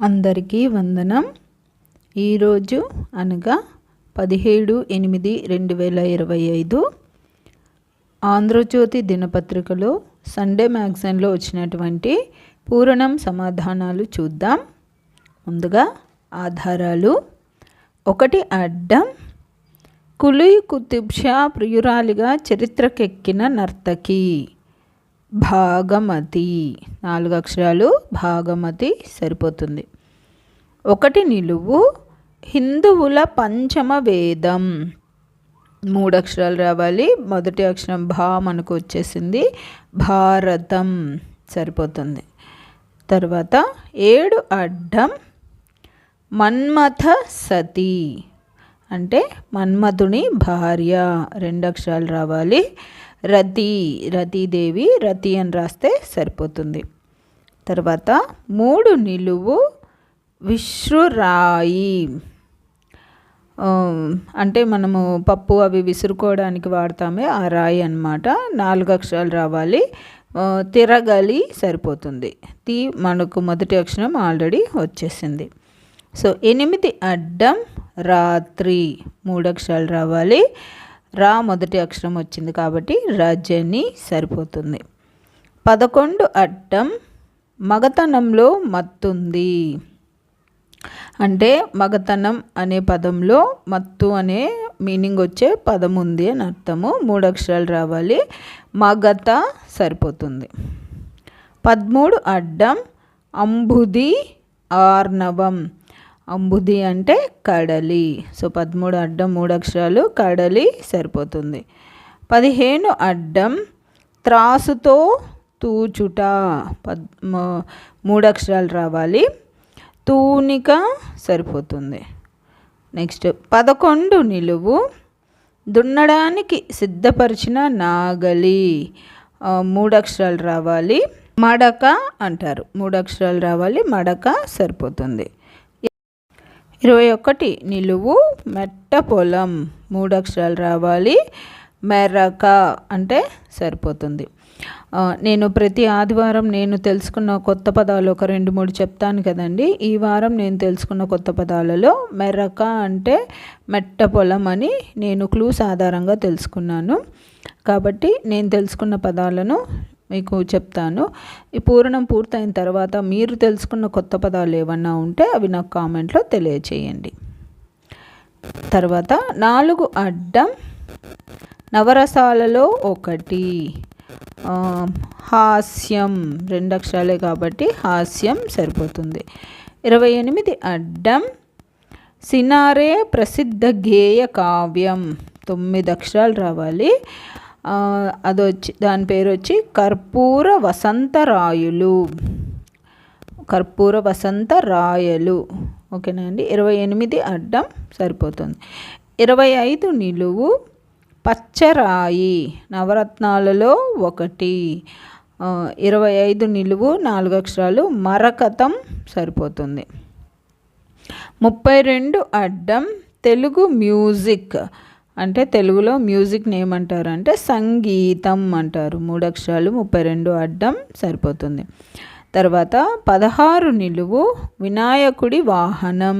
అందరికీ వందనం. ఈరోజు అనగా 17/8/2025 ఆంధ్రజ్యోతి దినపత్రికలో సండే మ్యాగజైన్లో వచ్చినటువంటి పూరణం సమాధానాలు చూద్దాం. ముందుగా ఆధారాలు. 1 అడ్డం. కులీ కుతుబ్ షా ప్రియురాలిగా చరిత్రకెక్కిన నర్తకి భాగమతి. 4 అక్షరాలు భాగమతి సరిపోతుంది. 1 నిలువు. హిందువుల పంచమ వేదం. 3 అక్షరాలు రావాలి. మొదటి అక్షరం భా మనకు వచ్చేసింది. భారతం సరిపోతుంది. తర్వాత 7 అడ్డం. మన్మథ సతి అంటే మన్మథుని భార్య. 2 అక్షరాలు రావాలి. రతీదేవి రతి అని రాస్తే సరిపోతుంది. తర్వాత 3 నిలువు. విశ్రురాయి అంటే మనము పప్పు అవి విసురుకోవడానికి వాడతామే ఆ రాయి అన్నమాట. 4 అక్షరాలు రావాలి. తిరగలి సరిపోతుంది. మనకు మొదటి అక్షరం ఆల్రెడీ వచ్చేసింది. సో 8 అడ్డం. రాత్రి 3 అక్షరాలు రావాలి. రా మొదటి అక్షరం వచ్చింది కాబట్టి రజని సరిపోతుంది. 11 అడ్డం. మగతనంలో మత్తుంది అంటే మగతనం అనే పదంలో మత్తు అనే మీనింగ్ వచ్చే పదం ఉంది అని అర్థము. 3 అక్షరాలు రావాలి. మగత సరిపోతుంది. 13 అడ్డం. అంబుది ఆర్ణవం. అంబుది అంటే కడలి. సో 13 అడ్డం 3 అక్షరాలు కడలి సరిపోతుంది. 15 అడ్డం. త్రాసుతో తూచుట 3 అక్షరాలు రావాలి. తూనిక సరిపోతుంది. నెక్స్ట్ 11 నిలువు. దున్నడానికి సిద్ధపరిచిన నాగలి 3 అక్షరాలు రావాలి. మడక అంటారు. 3 అక్షరాలు రావాలి. మడక సరిపోతుంది. 21 నిలువు. మెట్ట పొలం 3 అక్షరాలు రావాలి. మెరక అంటే సరిపోతుంది. నేను ప్రతి ఆదివారం నేను తెలుసుకున్న కొత్త పదాలు ఒక 2-3 చెప్తాను కదండి. ఈ వారం నేను తెలుసుకున్న కొత్త పదాలలో మెరక అంటే మెట్ట పొలం అని నేను క్లూస్ ఆధారంగా తెలుసుకున్నాను. కాబట్టి నేను తెలుసుకున్న పదాలను మీకు చెప్తాను. ఈ పూరణం పూర్తయిన తర్వాత మీరు తెలుసుకున్న కొత్త పదాలు ఏమన్నా ఉంటే అవి నాకు కామెంట్లో తెలియచేయండి. తర్వాత 4 అడ్డం. నవరసాలలో 1 హాస్యం 2 అక్షరాలే కాబట్టి హాస్యం సరిపోతుంది. 28 అడ్డం. సినారే ప్రసిద్ధ గేయ కావ్యం 9 అక్షరాలు రావాలి. దాని పేరు వచ్చి కర్పూర వసంతరాయులు. కర్పూర వసంతరాయలు ఓకేనా అండి. 28 అడ్డం సరిపోతుంది. 25 నిలువు. పచ్చరాయి నవరత్నాలలో 1 25 నిలువు 4 అక్షరాలు మరకతం సరిపోతుంది. 32 అడ్డం. తెలుగు మ్యూజిక్ అంటే తెలుగులో మ్యూజిక్ని ఏమంటారు అంటే సంగీతం అంటారు. 3 అక్షరాలు 32 అడ్డం సరిపోతుంది. తర్వాత 16 నిలువు. వినాయకుడి వాహనం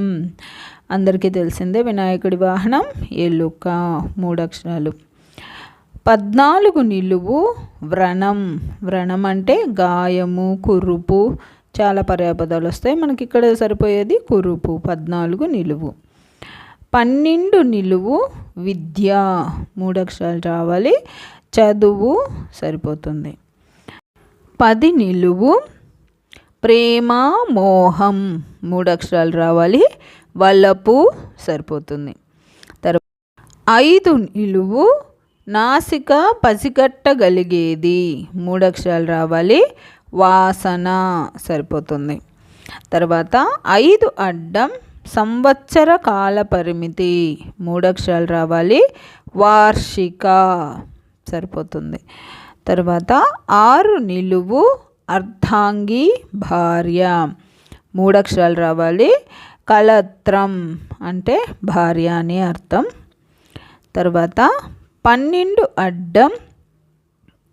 అందరికీ తెలిసిందే. వినాయకుడి వాహనం ఎలుక 3 అక్షరాలు. 14 నిలువు. వ్రణం. వ్రణం అంటే గాయము, కురుపు చాలా పర్యాపదాలు వస్తాయి. మనకి ఇక్కడ సరిపోయేది కురుపు. 14 నిలువు. 12 నిలువు. విద్య 3 అక్షరాలు రావాలి. చదువు సరిపోతుంది. 10 నిలువు. ప్రేమ మోహం 3 అక్షరాలు రావాలి. వలపు సరిపోతుంది. తర్వాత 5 నిలువు. నాసిక పసిగట్టగలిగేది 3 అక్షరాలు రావాలి. వాసన సరిపోతుంది. తర్వాత 5 అడ్డం. సంవత్సర కాల పరిమితి 3 అక్షరాలు రావాలి. వార్షిక సరిపోతుంది. తర్వాత 6 నిలువు. అర్ధాంగి భార్య 3 అక్షరాలు రావాలి. కళత్రం అంటే భార్య అని అర్థం. తర్వాత 12 అడ్డం.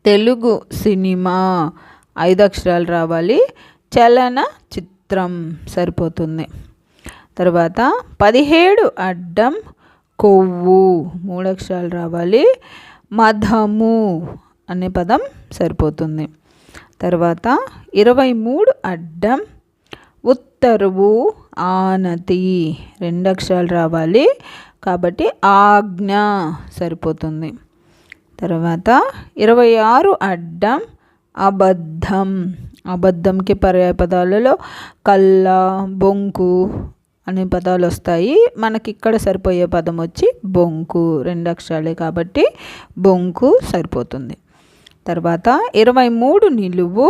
తెలుగు సినిమా 5 అక్షరాలు రావాలి. చలన చిత్రం పత్రం సరిపోతుంది. తర్వాత 17 అడ్డం కొవ్వు 3 అక్షరాలు రావాలి. మధము అనే పదం సరిపోతుంది. తర్వాత 23 అడ్డం ఉత్తరువు ఆనతి 2 అక్షరాలు రావాలి కాబట్టి ఆజ్ఞ సరిపోతుంది. తర్వాత 26 అడ్డం అబద్ధం. అబద్ధంకి పర్యాయ పదాలలో కళ్ళ, బొంకు అనే పదాలు వస్తాయి. మనకి ఇక్కడ సరిపోయే పదం వచ్చి బొంకు 2 అక్షరాలే కాబట్టి బొంకు సరిపోతుంది. తర్వాత 23 నిలువు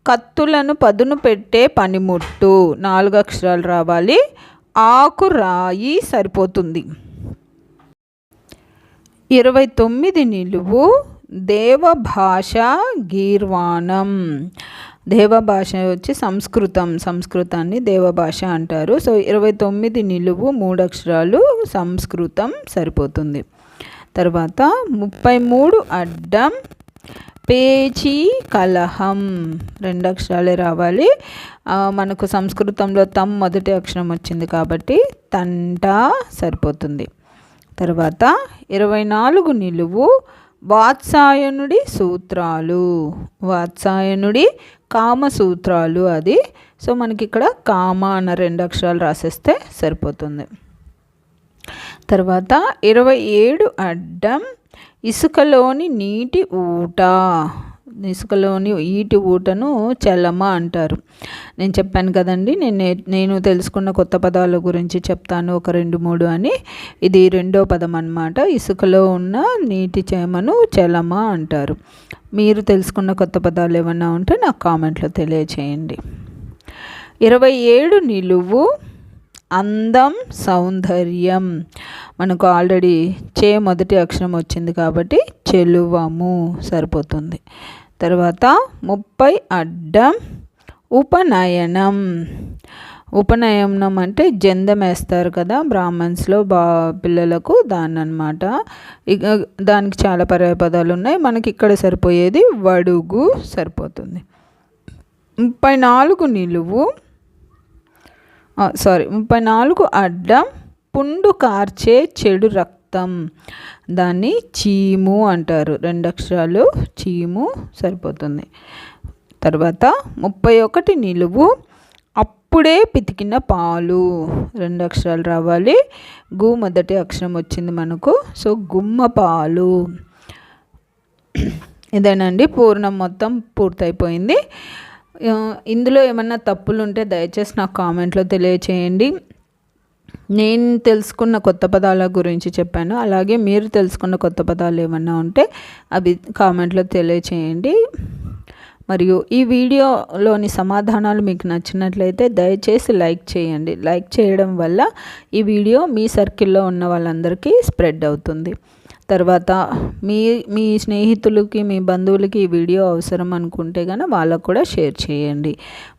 కత్తులను పదును పెట్టే పనిముట్టు 4 అక్షరాలు రావాలి. ఆకు రాయి సరిపోతుంది. 29 నిలువు దేవభాష గీర్వాణం. దేవభాష వచ్చి సంస్కృతాన్ని దేవభాష అంటారు. సో 29 నిలువు 3 అక్షరాలు సంస్కృతం సరిపోతుంది. తర్వాత 33 అడ్డం పేచీ కలహం 2 అక్షరాలే రావాలి. మనకు సంస్కృతంలో మొదటి అక్షరం వచ్చింది కాబట్టి తంట సరిపోతుంది. తర్వాత 24 నిలువు వాత్సాయనుడి సూత్రాలు. వాత్సాయనుడి కామసూత్రాలు అది. సో మనకి ఇక్కడ కామ అన్న 2 అక్షరాలు రాసేస్తే సరిపోతుంది. తర్వాత 27 అడ్డం ఇసుకలోని నీటి ఊట. ఇసుకలోని ఈటి ఊటను చలమ అంటారు. నేను చెప్పాను కదండి, నేను తెలుసుకున్న కొత్త పదాల గురించి చెప్తాను ఒక 2-3 అని. ఇది 2వ పదం అన్నమాట. ఇసుకలో ఉన్న నీటి చేమను చలమ అంటారు. మీరు తెలుసుకున్న కొత్త పదాలు ఏమన్నా ఉంటే నాకు కామెంట్లో తెలియచేయండి. 27 నిలువు అందం సౌందర్యం. మనకు ఆల్రెడీ మొదటి అక్షరం వచ్చింది కాబట్టి చెలువము సరిపోతుంది. తర్వాత 30 అడ్డం ఉపనయనం. ఉపనయనం అంటే జందం వేస్తారు కదా బ్రాహ్మణ్స్లో పిల్లలకు, దాన్ని అనమాట. ఇక దానికి చాలా పర్యాయ పదాలు ఉన్నాయి. మనకి ఇక్కడ సరిపోయేది వడుగు సరిపోతుంది. 34 నిలువు 34 అడ్డం పుండు కార్చే చెడు రక్తం. దాన్ని చీము అంటారు. 2 అక్షరాలు చీము సరిపోతుంది. తర్వాత 31 నిలువు అప్పుడే పితికిన పాలు 2 అక్షరాలు రావాలి. మొదటి అక్షరం వచ్చింది మనకు. సో గుమ్మ పాలు. ఇదేనండి పూర్ణం మొత్తం పూర్తయిపోయింది. ఇందులో ఏమన్నా తప్పులు ఉంటే దయచేసి నాకు కామెంట్లో తెలియచేయండి. నేను తెలుసుకున్న కొత్త పదాల గురించి చెప్పాను, అలాగే మీరు తెలుసుకున్న కొత్త పదాలు ఏమన్నా ఉంటే అవి కామెంట్లో తెలియచేయండి. మరియు ఈ వీడియోలోని సమాధానాలు మీకు నచ్చినట్లయితే దయచేసి లైక్ చేయండి. లైక్ చేయడం వల్ల ఈ వీడియో మీ సర్కిల్లో ఉన్న వాళ్ళందరికీ స్ప్రెడ్ అవుతుంది. తర్వాత మీ స్నేహితులకి, మీ బంధువులకి ఈ వీడియో అవసరం అనుకుంటే కనుక వాళ్ళకు కూడా షేర్ చేయండి.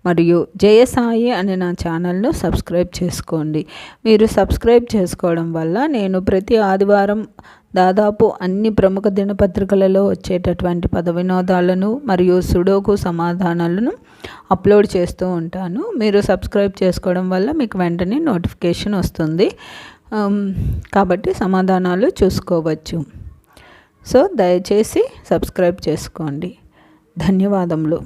మరియు జయసాయి అనే నా ఛానల్ను సబ్స్క్రైబ్ చేసుకోండి. మీరు సబ్స్క్రైబ్ చేసుకోవడం వల్ల నేను ప్రతి ఆదివారం దాదాపు అన్ని ప్రముఖ దినపత్రికలలో వచ్చేటటువంటి పద వినోదాలను మరియు సుడోకు సమాధానాలను అప్లోడ్ చేస్తూ ఉంటాను. మీరు సబ్స్క్రైబ్ చేసుకోవడం వల్ల మీకు వెంటనే నోటిఫికేషన్ వస్తుంది. కాబట్టి సమాధానాలు చూసుకోవచ్చు. సో దయచేసి సబ్స్క్రైబ్ చేసుకోండి. ధన్యవాదములు.